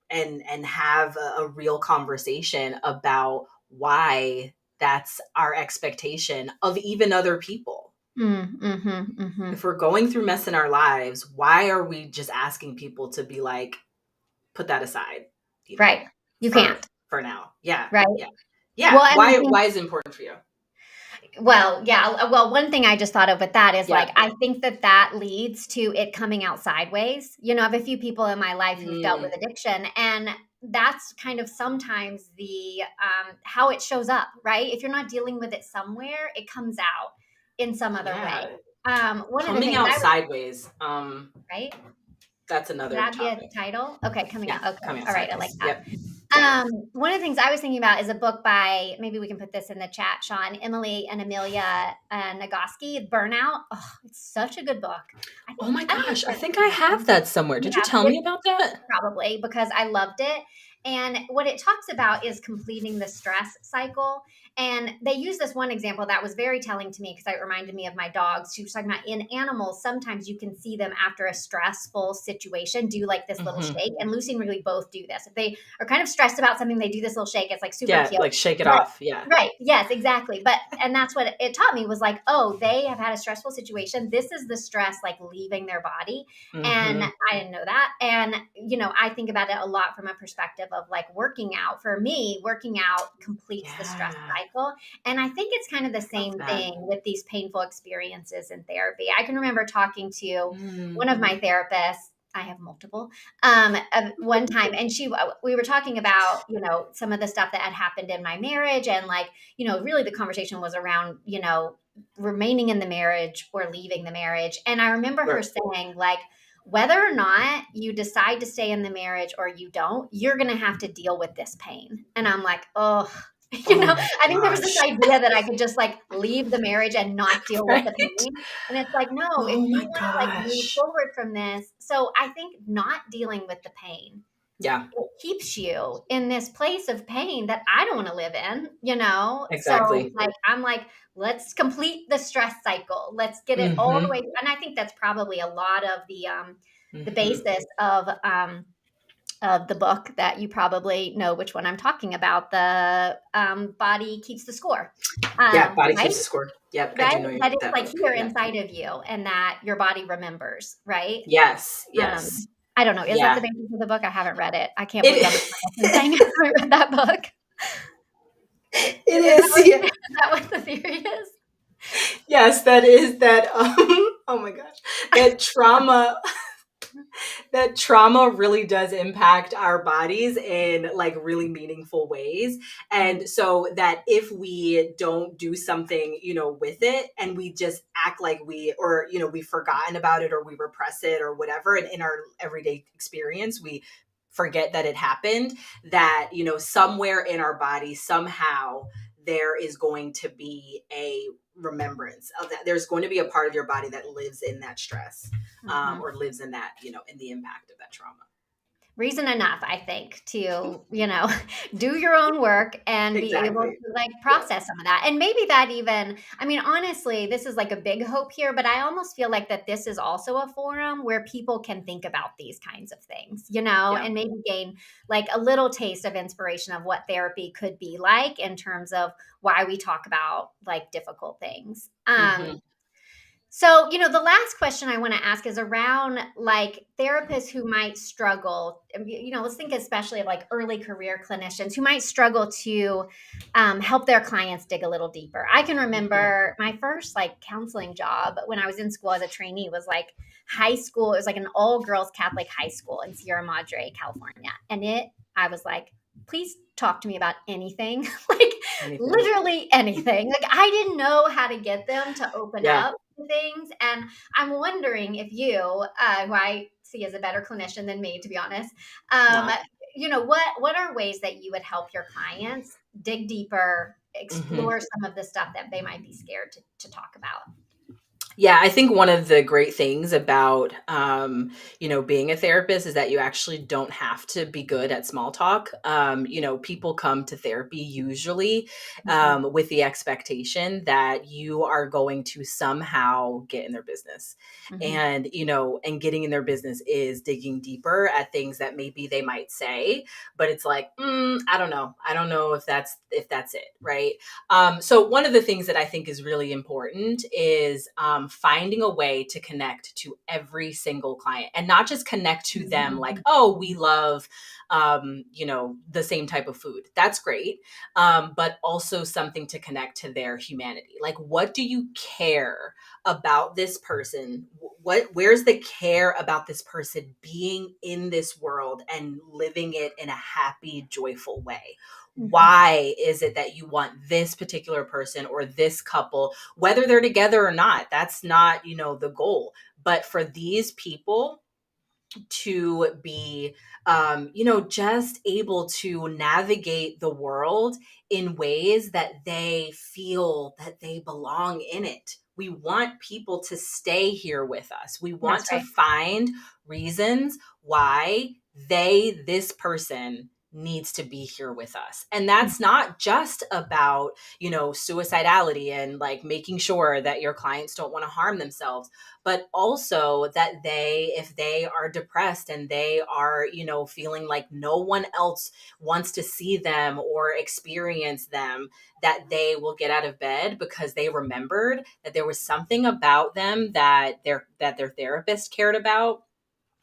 and have a real conversation about why that's our expectation of even other people. If we're going through mess in our lives, why are we just asking people to be like, put that aside? Right. You can't. For now. Yeah. Right. Yeah. Yeah. Well, why is it important for you? Well, yeah. Well, one thing I just thought of with that is I think that leads to it coming out sideways. I have a few people in my life who've dealt with addiction, and that's kind of sometimes the how it shows up, right? If you're not dealing with it somewhere, it comes out in some other way. One of the things out sideways. Right? That's another Could that topic. be a title? Okay, coming out. Okay, coming out all right, sideways. I like that. Yep. One of the things I was thinking about is a book by, maybe we can put this in the chat, Sean, Emily and Amelia Nagoski, Burnout. Oh, it's such a good book. Oh my gosh, I think I have that somewhere. Did you tell me about that? Probably, because I loved it. And what it talks about is completing the stress cycle. And they use this one example that was very telling to me because it reminded me of my dogs. She was talking about in animals, sometimes you can see them after a stressful situation do like this little shake. And Lucy and Wrigley both do this. If they are kind of stressed about something, they do this little shake. It's like super cute. Like shake it off. Yeah. Right. Yes, exactly. And that's what it taught me was like, oh, they have had a stressful situation. This is the stress like leaving their body. And I didn't know that. And, I think about it a lot from a perspective of like working out. For me, working out completes the stress cycle. And I think it's kind of the same thing with these painful experiences in therapy. I can remember talking to one of my therapists. I have multiple, one time. And we were talking about, some of the stuff that had happened in my marriage. And really the conversation was around, remaining in the marriage or leaving the marriage. And I remember her saying whether or not you decide to stay in the marriage or you don't, you're going to have to deal with this pain. And I'm like, oh, I think there was this idea that I could just leave the marriage and not deal with the pain. And it's like, no, if you want to move forward from this. So I think not dealing with the pain. Yeah. It keeps you in this place of pain that I don't want to live in, Exactly. So I'm like, let's complete the stress cycle. Let's get it all the way. And I think that's probably a lot of the basis of the book that you probably know which one I'm talking about. The Body Keeps the Score. Body Keeps the Score. Yep. Right. I do know that it's here inside of you, and that your body remembers. Right. Yes. I don't know. Is that the basis of the book? I haven't read it. I can't believe I'm saying I haven't read that book. It is. Is that what the theory is? Yes, that is that. Oh my gosh, that trauma really does impact our bodies in really meaningful ways. And so that if we don't do something, with it, and we just act like we've forgotten about it or we repress it or whatever, and in our everyday experience, we forget that it happened, that, somewhere in our body, somehow there is going to be a remembrance of that. There's going to be a part of your body that lives in that stress, or lives in that, in the impact of that trauma. Reason enough, I think, to, do your own work and be able to process some of that. And maybe that even, honestly, this is a big hope here, but I almost feel like that this is also a forum where people can think about these kinds of things, and maybe gain a little taste of inspiration of what therapy could be like in terms of why we talk about difficult things. So, the last question I want to ask is around like therapists who might struggle. Let's think especially of like early career clinicians who might struggle to help their clients dig a little deeper. I can Mhm. remember my first like counseling job when I was in school as a trainee was like high school. It was like an all girls Catholic high school in Sierra Madre, California. I was like, please talk to me about anything, like Anything. literally anything. Like I didn't know how to get them to open Yeah. up things. And I'm wondering if you, who I see as a better clinician than me, to be honest, um, Not. what are ways that you would help your clients dig deeper, Mhm. explore some of the stuff that they might be scared to talk about? Yeah, I think one of the great things about, being a therapist is that you actually don't have to be good at small talk. People come to therapy usually Mhm, with the expectation that you are going to somehow get in their business. mhm, And getting in their business is digging deeper at things that maybe they might say, but it's like, I don't know. I don't know if that's it, right? So one of the things that I think is really important is finding a way to connect to every single client and not just connect to them like, mhm, oh, we love, the same type of food. That's great. But also something to connect to their humanity. Like, what do you care about this person? Where's the care about this person being in this world and living it in a happy, joyful way? mhm, Why is it that you want this particular person or this couple, whether they're together or not? That's not, the goal. But for these people to be, just able to navigate the world in ways that they feel that they belong in it. We want people to stay here with us. We that's want to right. find reasons why this person needs to be here with us. And that's not just about, suicidality and like making sure that your clients don't want to harm themselves, but also that if they are depressed and they are, feeling like no one else wants to see them or experience them, that they will get out of bed because they remembered that there was something about them that their therapist cared about,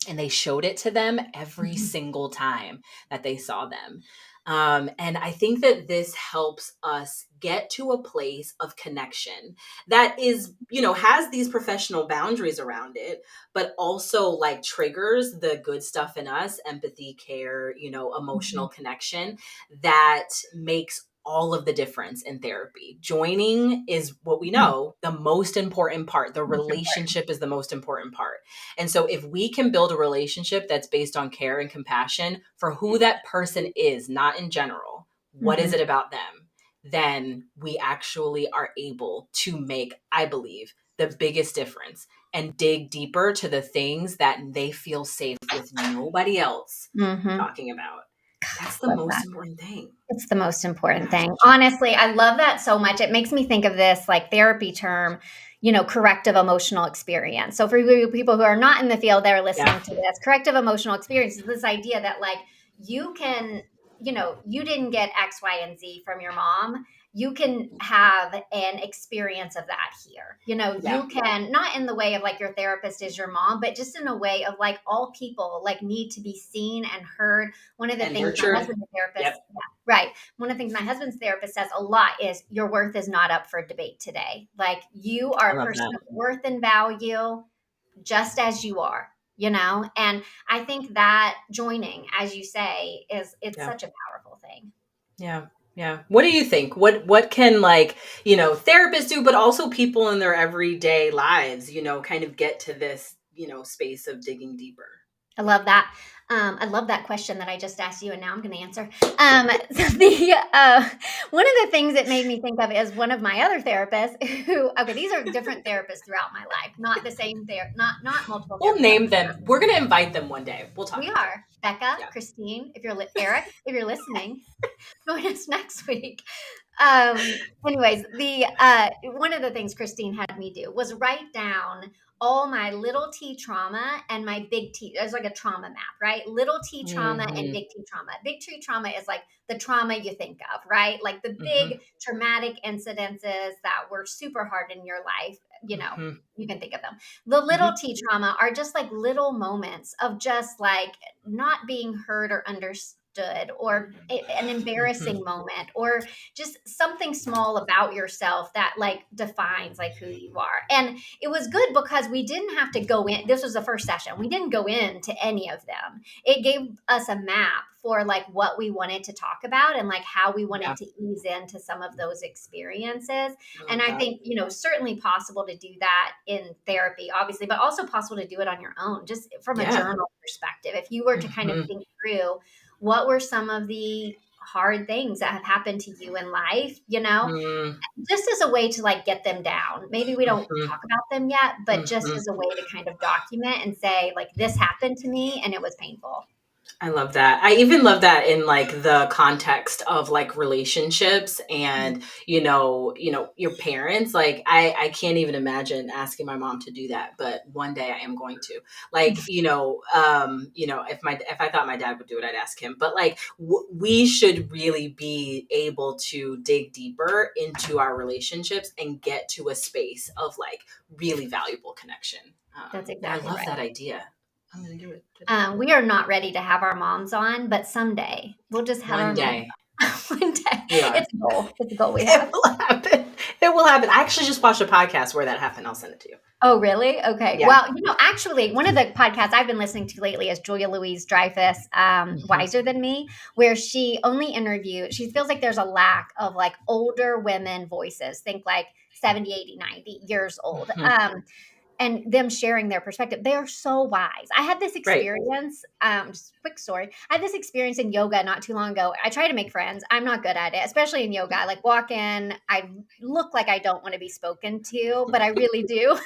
and they showed it to them every Mhm, single time that they saw them. And I think that this helps us get to a place of connection that is, has these professional boundaries around it, but also like triggers the good stuff in us: empathy, care, mhm, emotional connection, that makes all of the difference in therapy. Joining is what we mhm. know the most important part. The Most important. relationship is the most important part. And so if we can build a relationship that's based on care and compassion for who that person is, not in general, what is Mhm. it about them? Then we actually are able to make, I believe, the biggest difference and dig deeper to the things that they feel safe with nobody else Mhm. talking about. That's the Love most that. important thing. It's the most important Gosh. thing. Honestly, I love that so much. It makes me think of this like therapy term, corrective emotional experience. So for you people who are not in the field that are Yeah. listening to this, corrective emotional experience is this idea that like you can, you didn't get X, Y, and Z from your mom. You can have an experience of that here. Yeah. You can not in the way of like your therapist is your mom, but just in a way of like all people like need to be seen and heard. One of the And things my nurtured. husband, the therapist, Yep. right. One of the things my husband's therapist says a lot is your worth is not up for debate today. Like you are I a love person that. of worth and value just as you are. And I think that joining, as you say, it's Yeah. such a powerful thing. Yeah. Yeah. What do you think? What can, like, therapists do, but also people in their everyday lives, kind of get to this, space of digging deeper? I love that. I love that question that I just asked you, and now I'm going to answer. So one of the things it made me think of is one of my other therapists. Who, okay, these are different therapists throughout my life, not the same not multiple We'll therapists. name them. We're going to invite them one day. We'll talk We about it. are Becca, Yeah. Christine. If you're Eric, if you're listening, join us next week. Anyways, the one of the things Christine had me do was write down all my little T trauma and my big T. It's like a trauma map, right? Little T trauma and Mm-hmm. big T trauma. Big T trauma is like the trauma you think of, right? Like the Mm-hmm. big traumatic incidences that were super hard in your life, Mm-hmm. you can think of them. The little Mm-hmm. T trauma are just like little moments of just like not being heard or understood, or an Mm-hmm. embarrassing moment, or just something small about yourself that like defines like who you are. And it was good because we didn't have to go in. This was the first session. We didn't go into any of them. It gave us a map for like what we wanted to talk about and like how we wanted Yeah, to ease into some of those experiences. I And love I that. think, certainly possible to do that in therapy, obviously, but also possible to do it on your own, just from a Yeah. journal perspective. If you were to kind of Mm-hmm. think through what were some of the hard things that have happened to you in life, just as a way to like get them down. Maybe we don't Mm-hmm. talk about them yet, but just Mm-hmm. as a way to kind of document and say, like, this happened to me and it was painful. I love that. I even love that in like the context of like relationships and your parents. Like I can't even imagine asking my mom to do that, but one day I am going to. Like, if I thought my dad would do it, I'd ask him. But like we should really be able to dig deeper into our relationships and get to a space of like really valuable connection. That's And I exactly love right. that idea. I'm gonna do it today. We are not ready to have our moms on, but someday we'll just have One our moms day. on. One day. We are. It's a goal. It's a goal we It have. will happen. It will happen. I actually just watched a podcast where that happened. I'll send it to you. Oh, really? Okay. Yeah. Well, actually, one of the podcasts I've been listening to lately is Julia Louise Dreyfus, Mhm. Wiser Than Me, where she she feels like there's a lack of like older women voices, think like 70, 80, 90 years old. Mhm. And them sharing their perspective. They are so wise. I had this Right. experience, just a quick story. I had this experience in yoga not too long ago. I try to make friends. I'm not good at it, especially in yoga. I like walk in, I look like I don't want to be spoken to, but I really do.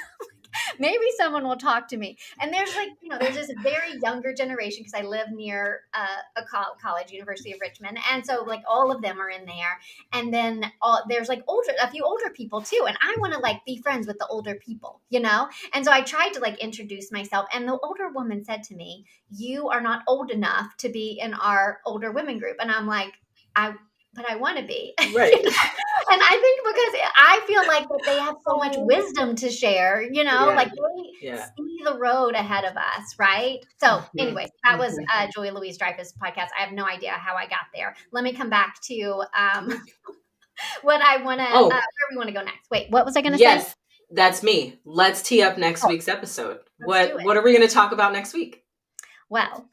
Maybe someone will talk to me. And there's like, there's this very younger generation because I live near a college, University of Richmond. And so like all of them are in there. And then there's like a few older people too. And I want to like be friends with the older people. And so I tried to like introduce myself. And the older woman said to me, "You are not old enough to be in our older women group." And I'm like, but I want to be. Right. And I think because I feel like that they have so much Oh. wisdom to share, Yeah. like they Yeah. see the road ahead of us, right? So, Mhm. anyways, that was Mhm. Joy Louise Dreyfus podcast. I have no idea how I got there. Let me come back to what I want to, Oh, where we want to go next. Wait, what was I going to say? yes. That's me. Let's tee up next Oh, week's episode. let's do What it. are we going to talk about next week? Well,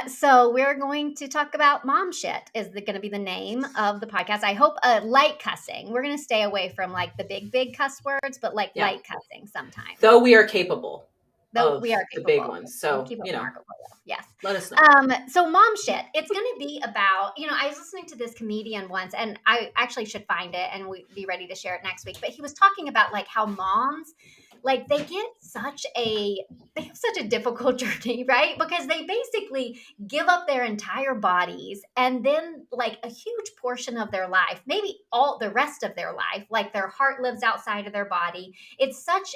so we're going to talk about mom shit is going to be the name of the podcast. I hope light cussing. We're going to stay away from like the big cuss words, but like Yeah. light cussing sometimes. Though we are capable Though of we are the big capable. ones. We'll So, keep it remarkable. Yes. let us know. So mom shit. It's going to be about, I was listening to this comedian once, and I actually should find it and we'd be ready to share it next week. But he was talking about like how moms, like they have such a difficult journey, right? Because they basically give up their entire bodies and then like a huge portion of their life, maybe all the rest of their life, like their heart lives outside of their body. It's such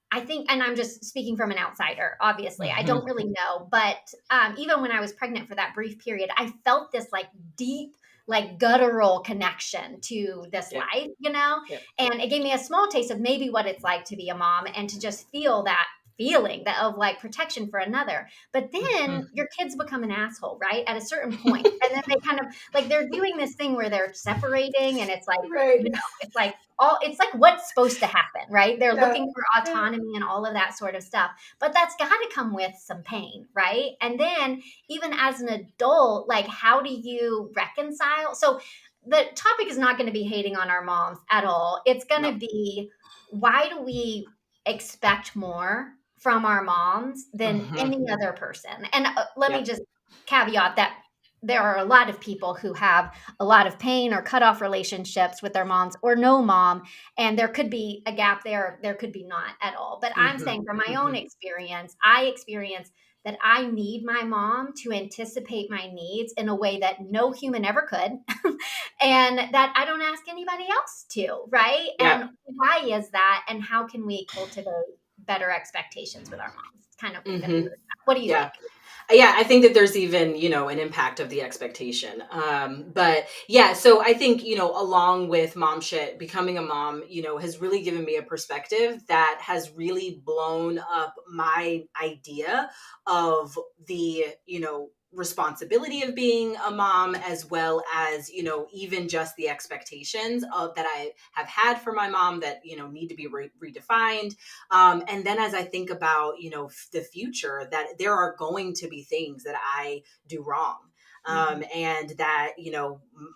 I think, and I'm just speaking from an outsider, obviously, I don't Mhm. really know, but even when I was pregnant for that brief period, I felt this like deep, like guttural connection to this Yep. life. Yep. And it gave me a small taste of maybe what it's like to be a mom and to just feel that feeling that of like protection for another. But Mhm. then your kids become an asshole, right? At a certain point. And then they kind of like they're doing this thing where they're separating and it's like, Right. it's like what's supposed to happen, right? They're Yeah. looking for autonomy and all of that sort of stuff. But that's got to come with some pain, right? And then even as an adult, like how do you reconcile? So the topic is not going to be hating on our moms at all. It's going No. to be why do we expect more from our moms than Mhm. any other person? And let me Yep. just caveat that there are a lot of people who have a lot of pain or cut off relationships with their moms or no mom, and there could be a gap there could be not at all. But I'm Mhm. saying from my own Mhm. experience, I experienced that I need my mom to anticipate my needs in a way that no human ever could, and that I don't ask anybody else to, right? Yeah. And why is that? And how can we cultivate better expectations with our moms? It's kind of going to be Mm-hmm. what do you Yeah. think? Yeah, I think that there's even, an impact of the expectation. But yeah, so I think, along with mom shit, becoming a mom, has really given me a perspective that has really blown up my idea of the, responsibility of being a mom, as well as, even just the expectations of that I have had for my mom that, need to be redefined. And then as I think about, the future, that there are going to be things that I do wrong. And that,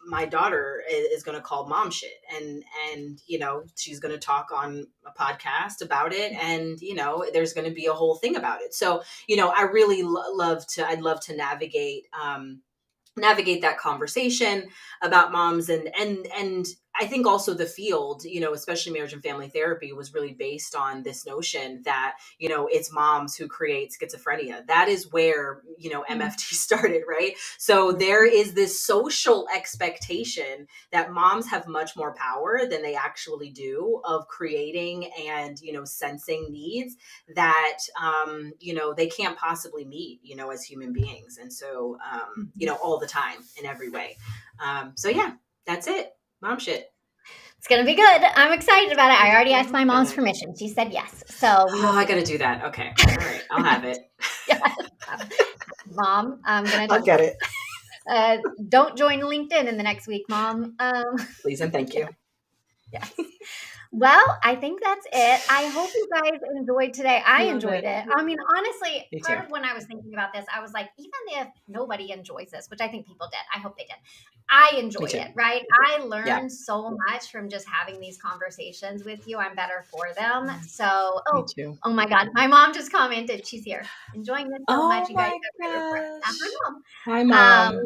my daughter is going to call mom shit, and, she's going to talk on a podcast about it. And, there's going to be a whole thing about it. So, I really I'd love to navigate that conversation about moms. And I think also the field, especially marriage and family therapy, was really based on this notion that, it's moms who create schizophrenia. That is where, MFT started, right? So there is this social expectation that moms have much more power than they actually do of creating and, sensing needs that, they can't possibly meet, as human beings. And so, all the time in every way. So yeah, that's it. Mom shit. It's going to be good. I'm excited about it. I already asked my mom's permission. She said yes. So we will. I got to do that. Okay. All right. I'll have it. Yes. Mom, I'm going to I'll get it. don't join LinkedIn in the next week, Mom. Please and thank you. Yes. Well, I think that's it. I hope you guys enjoyed today. I enjoyed it. I mean, honestly, Me part too. of when I was thinking about this, I was like, even if nobody enjoys this, which I think people did, I hope they did. I enjoyed it, right? I learned so much from just having these conversations with you. I'm better for them. So, Me too. oh my God, my mom just commented. She's here, enjoying this so much. You guys My are better for it. That's gosh. my mom. Hi, Mom.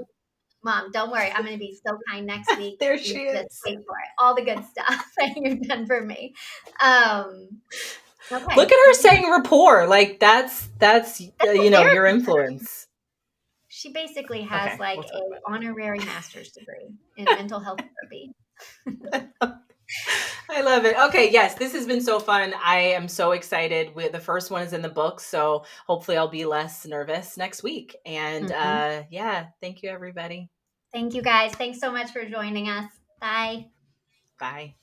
Mom, don't worry. I'm going to be so kind next week. There You she just is. wait for it. All the good stuff that you've done for me. Okay. Look at her saying rapport. Like that's your influence. She basically has Okay, an honorary master's degree in mental health therapy. I love it. Okay, yes, this has been so fun. I am so excited. The first one is in the book, so hopefully I'll be less nervous next week. And yeah, thank you, everybody. Thank you, guys. Thanks so much for joining us. Bye. Bye.